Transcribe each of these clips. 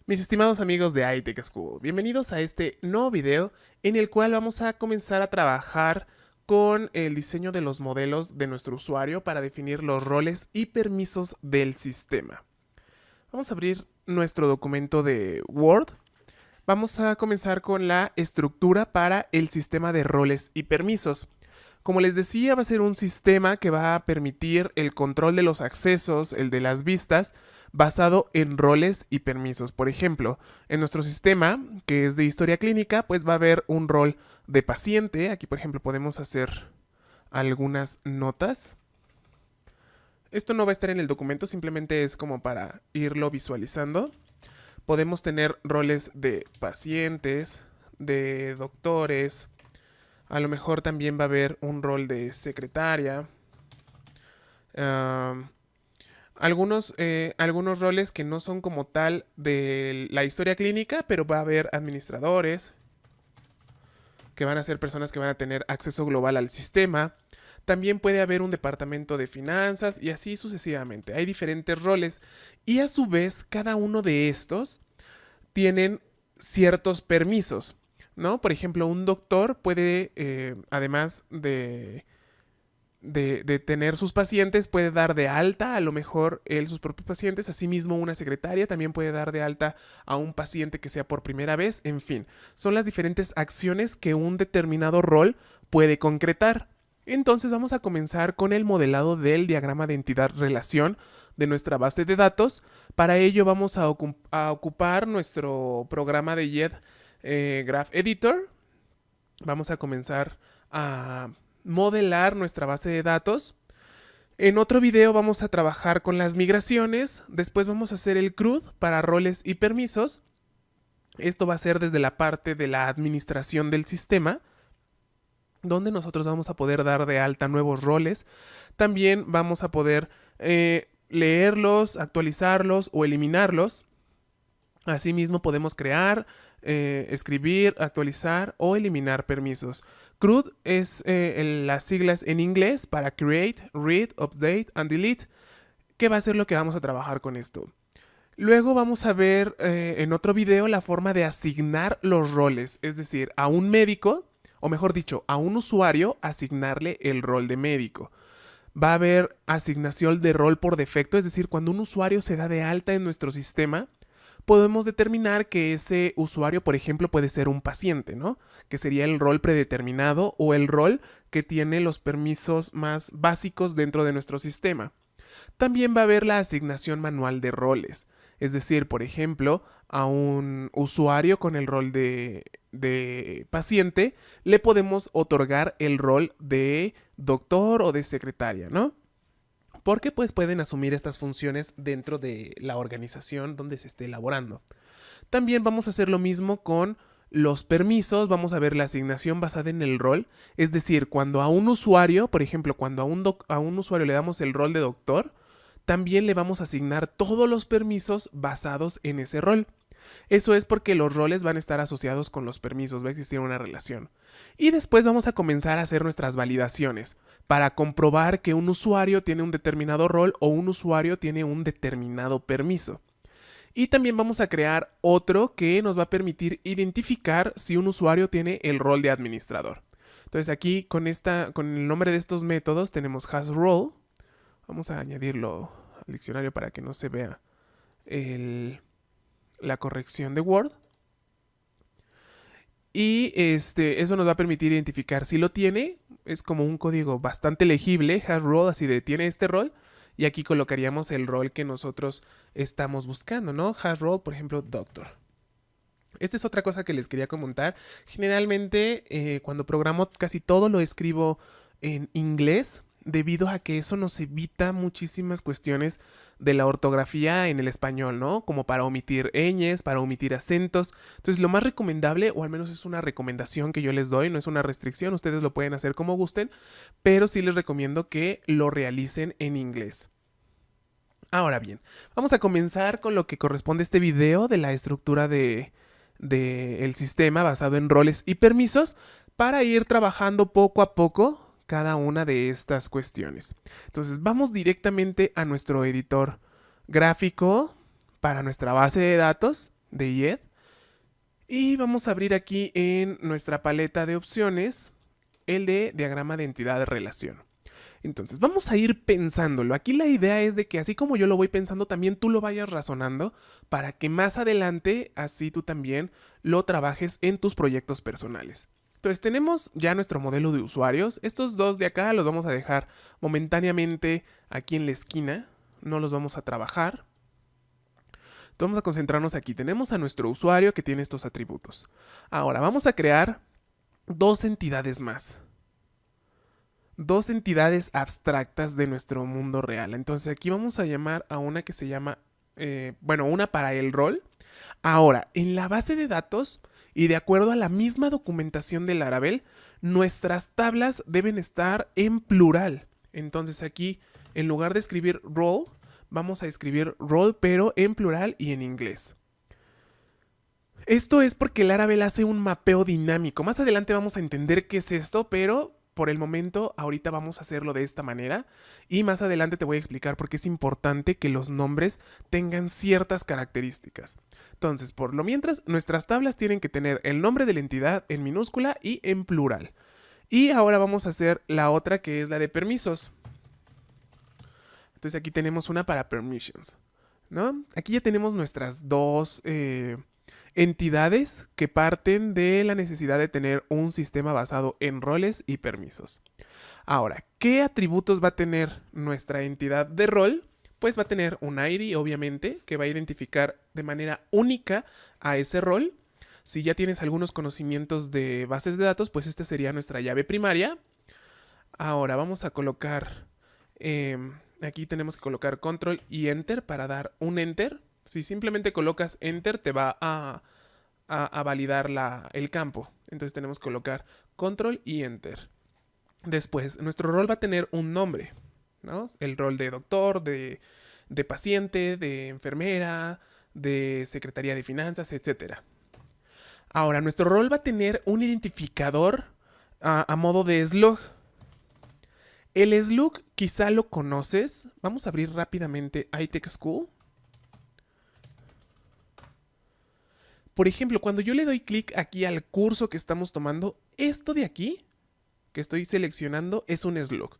Mis estimados amigos de iTech School, bienvenidos a este nuevo video en el cual vamos a comenzar a trabajar con el diseño de los modelos de nuestro usuario para definir los roles y permisos del sistema. Vamos a abrir nuestro documento de Word. Vamos a comenzar con la estructura para el sistema de roles y permisos. Como les decía, va a ser un sistema que va a permitir el control de los accesos, el de las vistas, basado en roles y permisos. Por ejemplo, en nuestro sistema, que es de historia clínica, pues va a haber un rol de paciente. Aquí, por ejemplo, podemos hacer algunas notas. Esto no va a estar en el documento, simplemente es como para irlo visualizando. Podemos tener roles de pacientes, de doctores. A lo mejor también va a haber un rol de secretaria. Uh, algunos roles que no son como tal de la historia clínica, pero va a haber administradores, que van a ser personas que van a tener acceso global al sistema. También puede haber un departamento de finanzas y así sucesivamente. Hay diferentes roles y a su vez cada uno de estos tienen ciertos permisos, ¿no? Por ejemplo, un doctor puede, además de tener sus pacientes, puede dar de alta a lo mejor él sus propios pacientes, asimismo una secretaria también puede dar de alta a un paciente que sea por primera vez, en fin, son las diferentes acciones que un determinado rol puede concretar. Entonces vamos a comenzar con el modelado del diagrama de entidad-relación de nuestra base de datos. Para ello vamos a ocupar nuestro programa de JET Graph Editor. Vamos a comenzar a modelar nuestra base de datos. En otro video vamos a trabajar con las migraciones. Después vamos a hacer el CRUD para roles y permisos. Esto va a ser desde la parte de la administración del sistema, donde nosotros vamos a poder dar de alta nuevos roles. También vamos a poder leerlos, actualizarlos o eliminarlos. Asimismo podemos crear, escribir, actualizar o eliminar permisos. CRUD es las siglas en inglés para Create, Read, Update and Delete, que va a ser lo que vamos a trabajar con esto. Luego vamos a ver en otro video la forma de asignar los roles, es decir, a un médico, o mejor dicho, a un usuario asignarle el rol de médico. Va a haber asignación de rol por defecto, es decir, cuando un usuario se da de alta en nuestro sistema, podemos determinar que ese usuario, por ejemplo, puede ser un paciente, ¿no? Que sería el rol predeterminado o el rol que tiene los permisos más básicos dentro de nuestro sistema. También va a haber la asignación manual de roles. Es decir, por ejemplo, a un usuario con el rol de paciente le podemos otorgar el rol de doctor o de secretaria, ¿no? Porque pues pueden asumir estas funciones dentro de la organización donde se esté elaborando. También vamos a hacer lo mismo con los permisos, vamos a ver la asignación basada en el rol, es decir, cuando a un usuario, por ejemplo, cuando a un usuario le damos el rol de doctor, también le vamos a asignar todos los permisos basados en ese rol. Eso es porque los roles van a estar asociados con los permisos, va a existir una relación. Y después vamos a comenzar a hacer nuestras validaciones para comprobar que un usuario tiene un determinado rol o un usuario tiene un determinado permiso. Y también vamos a crear otro que nos va a permitir identificar si un usuario tiene el rol de administrador. Entonces aquí con el nombre de estos métodos tenemos hasRole. Vamos a añadirlo al diccionario para que no se vea la corrección de Word. Y eso nos va a permitir identificar si lo tiene. Es como un código bastante legible, hasRole, así de tiene este rol. Y aquí colocaríamos el rol que nosotros estamos buscando, ¿no? Hasrole, por ejemplo, doctor. Esta es otra cosa que les quería comentar. Generalmente, cuando programo, casi todo lo escribo en inglés, debido a que eso nos evita muchísimas cuestiones de la ortografía en el español, ¿no? Como para omitir ñes, para omitir acentos. Entonces, lo más recomendable, o al menos es una recomendación que yo les doy, no es una restricción, ustedes lo pueden hacer como gusten, pero sí les recomiendo que lo realicen en inglés. Ahora bien, vamos a comenzar con lo que corresponde a este video de la estructura del sistema basado en roles y permisos para ir trabajando poco a poco cada una de estas cuestiones. Entonces vamos directamente a nuestro editor gráfico para nuestra base de datos de IED. Y vamos a abrir aquí en nuestra paleta de opciones el de diagrama de entidad de relación. Entonces, vamos a ir pensándolo. Aquí la idea es de que así como yo lo voy pensando, también tú lo vayas razonando para que más adelante, así tú también lo trabajes en tus proyectos personales. Entonces, tenemos ya nuestro modelo de usuarios. Estos dos de acá los vamos a dejar momentáneamente aquí en la esquina. No los vamos a trabajar. Entonces, vamos a concentrarnos aquí. Tenemos a nuestro usuario que tiene estos atributos. Ahora, vamos a crear dos entidades más. Dos entidades abstractas de nuestro mundo real. Entonces aquí vamos a llamar a una que se llama, una para el rol. Ahora, en la base de datos y de acuerdo a la misma documentación del Laravel, nuestras tablas deben estar en plural. Entonces aquí, en lugar de escribir role, vamos a escribir role pero en plural y en inglés. Esto es porque el Laravel hace un mapeo dinámico. Más adelante vamos a entender qué es esto, pero por el momento, ahorita vamos a hacerlo de esta manera y más adelante te voy a explicar por qué es importante que los nombres tengan ciertas características. Entonces, por lo mientras, nuestras tablas tienen que tener el nombre de la entidad en minúscula y en plural. Y ahora vamos a hacer la otra que es la de permisos. Entonces aquí tenemos una para permissions, ¿no? Aquí ya tenemos nuestras dos entidades que parten de la necesidad de tener un sistema basado en roles y permisos. Ahora, ¿qué atributos va a tener nuestra entidad de rol? Pues va a tener un ID, obviamente, que va a identificar de manera única a ese rol. Si ya tienes algunos conocimientos de bases de datos, pues esta sería nuestra llave primaria. Ahora vamos a colocar, aquí tenemos que colocar control y enter para dar un enter. Si simplemente colocas enter te va a validar el campo. Entonces tenemos que colocar control y enter. Después, nuestro rol va a tener un nombre, ¿no? El rol de doctor, de paciente, de enfermera, de secretaría de finanzas, etc. Ahora, nuestro rol va a tener un identificador a modo de slug. El slug quizá lo conoces. Vamos a abrir rápidamente iTech School. Por ejemplo, cuando yo le doy clic aquí al curso que estamos tomando, esto de aquí que estoy seleccionando es un slug.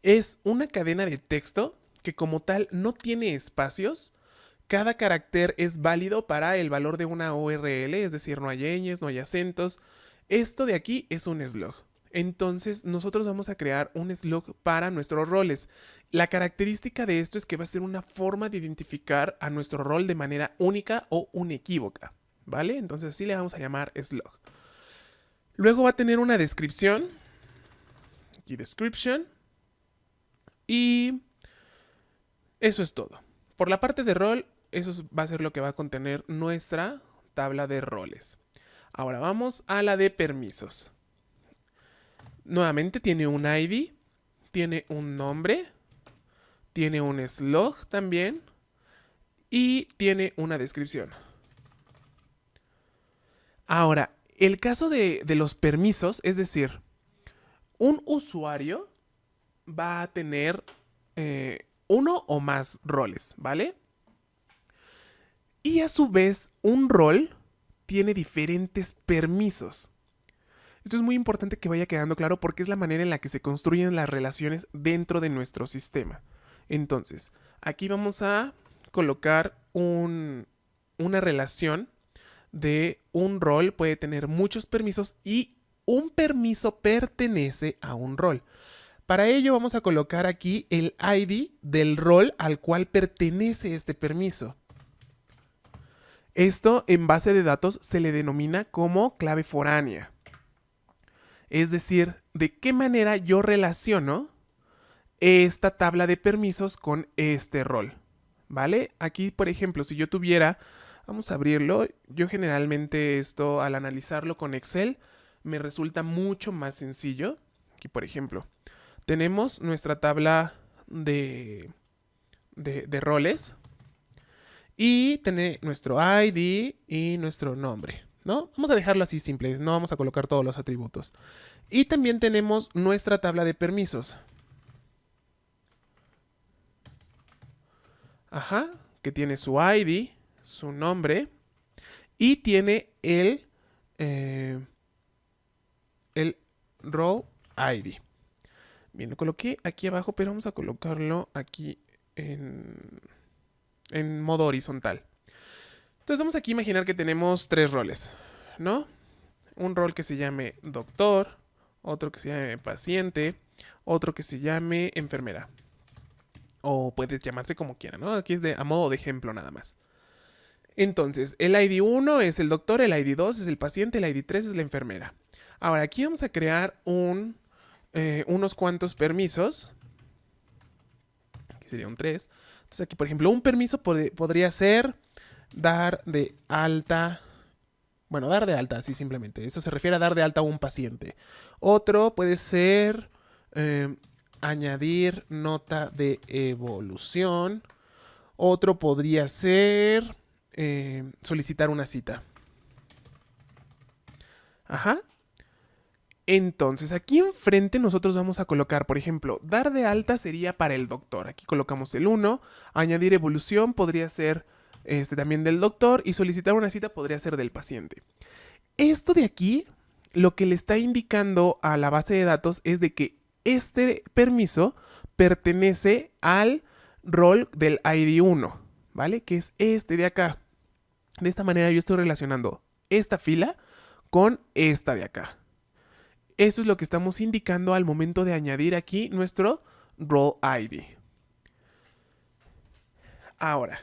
Es una cadena de texto que como tal no tiene espacios. Cada carácter es válido para el valor de una URL, es decir, no hay ñes, no hay acentos. Esto de aquí es un slug. Entonces nosotros vamos a crear un slug para nuestros roles. La característica de esto es que va a ser una forma de identificar a nuestro rol de manera única o unequívoca, ¿vale? Entonces así le vamos a llamar slug. Luego va a tener una descripción. Aquí description. Y eso es todo. Por la parte de rol, eso va a ser lo que va a contener nuestra tabla de roles. Ahora vamos a la de permisos. Nuevamente tiene un ID, tiene un nombre, tiene un slug también y tiene una descripción. Ahora, el caso de los permisos, es decir, un usuario va a tener uno o más roles, ¿vale? Y a su vez, un rol tiene diferentes permisos. Esto es muy importante que vaya quedando claro porque es la manera en la que se construyen las relaciones dentro de nuestro sistema. Entonces, aquí vamos a colocar una relación de un rol, puede tener muchos permisos y un permiso pertenece a un rol. Para ello vamos a colocar aquí el ID del rol al cual pertenece este permiso. Esto en base de datos se le denomina como clave foránea. Es decir, de qué manera yo relaciono esta tabla de permisos con este rol. ¿Vale? Aquí, por ejemplo, si yo tuviera, vamos a abrirlo, yo generalmente esto al analizarlo con Excel me resulta mucho más sencillo. Aquí, por ejemplo, tenemos nuestra tabla de roles y tiene nuestro ID y nuestro nombre, ¿no? Vamos a dejarlo así simple, no vamos a colocar todos los atributos. Y también tenemos nuestra tabla de permisos. Ajá, que tiene su ID, su nombre y tiene el role ID. Bien, lo coloqué aquí abajo, pero vamos a colocarlo aquí en modo horizontal. Entonces vamos aquí a imaginar que tenemos 3 roles, ¿no? Un rol que se llame doctor, otro que se llame paciente, otro que se llame enfermera. O puedes llamarse como quiera, ¿no? Aquí es a modo de ejemplo nada más. Entonces, el ID 1 es el doctor, el ID 2 es el paciente, el ID 3 es la enfermera. Ahora, aquí vamos a crear unos cuantos permisos. Aquí sería un 3. Entonces aquí, por ejemplo, un permiso podría ser dar de alta. Bueno, dar de alta, así simplemente. Eso se refiere a dar de alta a un paciente. Otro puede ser añadir nota de evolución. Otro podría ser solicitar una cita. Ajá. Entonces, aquí enfrente nosotros vamos a colocar, por ejemplo, dar de alta sería para el doctor. Aquí colocamos el 1. Añadir evolución podría ser también del doctor. Y solicitar una cita podría ser del paciente. Esto de aquí, lo que le está indicando a la base de datos es de que este permiso pertenece al rol del ID 1, ¿vale? Que es este de acá. De esta manera yo estoy relacionando esta fila con esta de acá. Eso es lo que estamos indicando al momento de añadir aquí nuestro role ID. Ahora,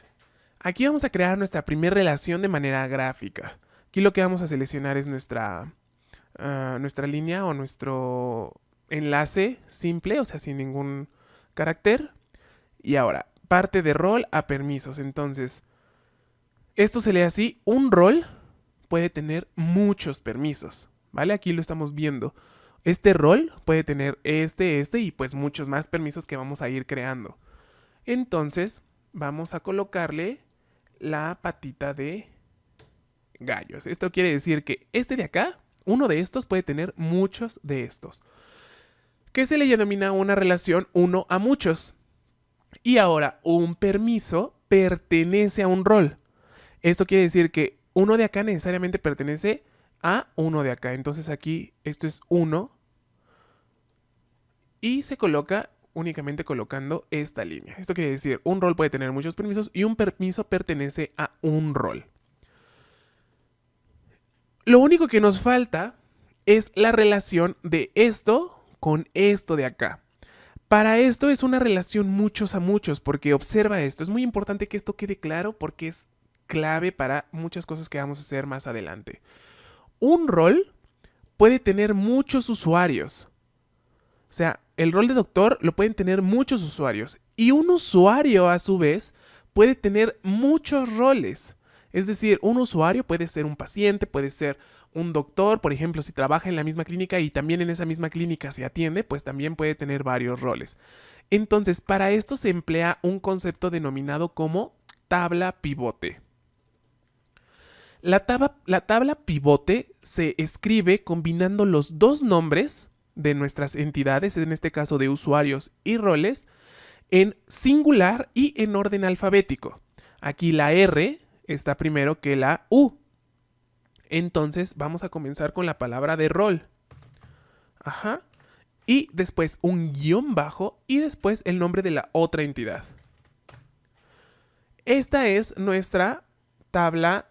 aquí vamos a crear nuestra primera relación de manera gráfica. Aquí lo que vamos a seleccionar es nuestra línea o nuestro enlace simple, o sea, sin ningún carácter. Y ahora, parte de rol a permisos. Entonces, esto se lee así. Un rol puede tener muchos permisos, ¿vale? Aquí lo estamos viendo. Este rol puede tener este y pues muchos más permisos que vamos a ir creando. Entonces, vamos a colocarle la patita de gallos. Esto quiere decir que este de acá, uno de estos puede tener muchos de estos, que se le denomina una relación uno a muchos. Y ahora, un permiso pertenece a un rol. Esto quiere decir que uno de acá necesariamente pertenece a uno de acá. Entonces aquí esto es 1 y se coloca únicamente colocando esta línea. Esto quiere decir, un rol puede tener muchos permisos y un permiso pertenece a un rol. Lo único que nos falta es la relación de esto con esto de acá. Para esto es una relación muchos a muchos, porque observa esto. Es muy importante que esto quede claro porque es clave para muchas cosas que vamos a hacer más adelante. Un rol puede tener muchos usuarios. O sea, el rol de doctor lo pueden tener muchos usuarios. Y un usuario, a su vez, puede tener muchos roles. Es decir, un usuario puede ser un paciente, puede ser un doctor, por ejemplo, si trabaja en la misma clínica y también en esa misma clínica se atiende, pues también puede tener varios roles. Entonces, para esto se emplea un concepto denominado como tabla pivote. La tabla pivote se escribe combinando los dos nombres de nuestras entidades, en este caso de usuarios y roles, en singular y en orden alfabético. Aquí la R está primero que la U. Entonces vamos a comenzar con la palabra de rol. Ajá. Y después un guión bajo y después el nombre de la otra entidad. Esta es nuestra tabla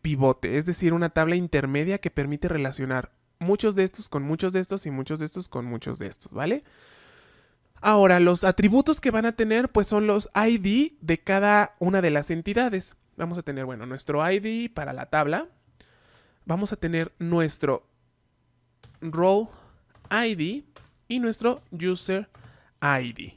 pivote, es decir, una tabla intermedia que permite relacionar muchos de estos con muchos de estos y muchos de estos con muchos de estos, ¿vale? Ahora, los atributos que van a tener pues son los ID de cada una de las entidades. Vamos a tener, bueno, nuestro ID para la tabla. Vamos a tener nuestro role ID y nuestro user ID.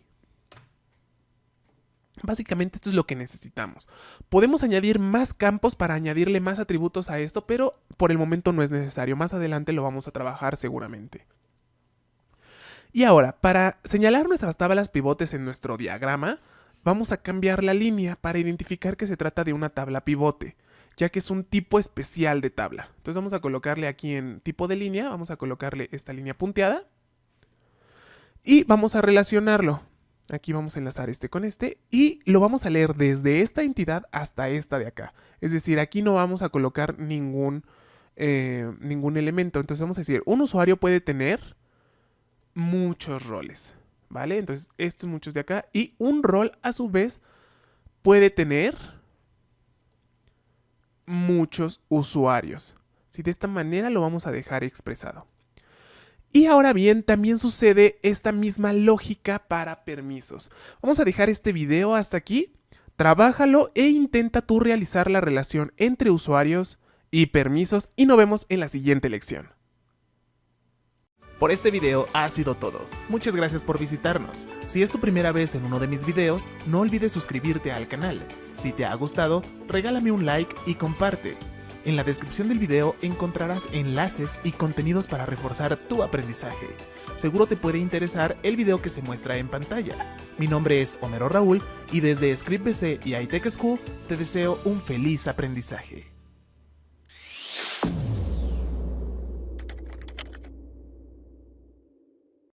Básicamente esto es lo que necesitamos. Podemos añadir más campos para añadirle más atributos a esto, pero por el momento no es necesario. Más adelante lo vamos a trabajar seguramente. Y ahora, para señalar nuestras tablas pivotes en nuestro diagrama, vamos a cambiar la línea para identificar que se trata de una tabla pivote, ya que es un tipo especial de tabla. Entonces vamos a colocarle aquí en tipo de línea, vamos a colocarle esta línea punteada y vamos a relacionarlo. Aquí vamos a enlazar este con este y lo vamos a leer desde esta entidad hasta esta de acá. Es decir, aquí no vamos a colocar ningún elemento. Entonces vamos a decir, un usuario puede tener muchos roles, ¿vale? Entonces estos muchos de acá y un rol a su vez puede tener muchos usuarios. Si de esta manera lo vamos a dejar expresado. Y ahora bien, también sucede esta misma lógica para permisos. Vamos a dejar este video hasta aquí, trabájalo e intenta tú realizar la relación entre usuarios y permisos y nos vemos en la siguiente lección. Por este video ha sido todo. Muchas gracias por visitarnos. Si es tu primera vez en uno de mis videos, no olvides suscribirte al canal. Si te ha gustado, regálame un like y comparte. En la descripción del video encontrarás enlaces y contenidos para reforzar tu aprendizaje. Seguro te puede interesar el video que se muestra en pantalla. Mi nombre es Homero Raúl y desde ScriptBC y iTech School te deseo un feliz aprendizaje.